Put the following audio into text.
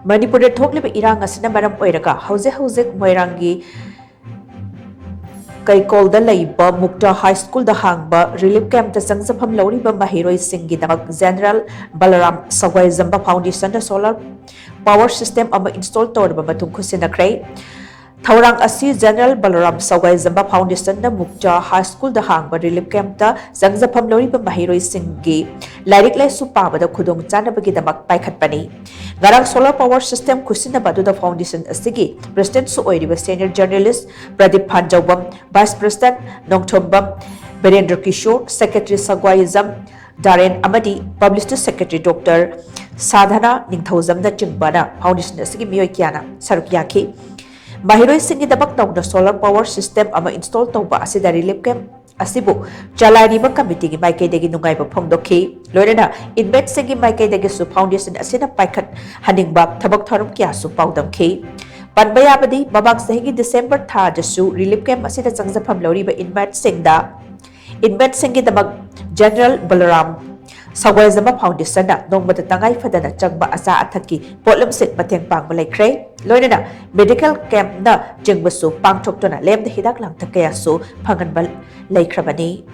Manipur thokliba irang asina maram oiraga hauze moirangi Kaikolda laiba Mukta High School da hangba relief camp ta sangsapham lauriba mahiroi singi damak General Balaram Sawai Zamba Foundation da solar power system ama install torba matung khusinakrai Thaurang asi General Balaram Sawai Zamba Foundation na Mukta High School da hangba relief camp ta sangsapham lauriba mahiroi singi lairik lai su paba da khudong chanabagi damak paikhatpani Garang solar power system kusina badu da foundation asigi president su oiriba senior journalist Pradeep Phanjawam vice president Nongthombam Birendra Kishore secretary Sagwaizam Darren Amadi publicity secretary Dr Sadhana Ningthauzam da chingbana foundation asigi miyoi kyana sarukiyaki Mahiroi singi dabak tawna solar power system ama install tawba asida relief camp asibu chalariba committee gi maikai degi nungai ba phongdokhi loirena inmet singi maikai degi su foundation asina paikhat haningba thabak tharum kya su paudamkhi panbaya badi babak sahi December tha jasu relief camp asida changjapham loriba inmet singi dabak General Balaram Sawai Zamba Foundation na nongmata tangai fadana changba asa athaki potlam sit mateng pangba laikre loinana medical camp na jingbasu pangthok tona lem da hidak lang takaya su phangan bal laikhrabani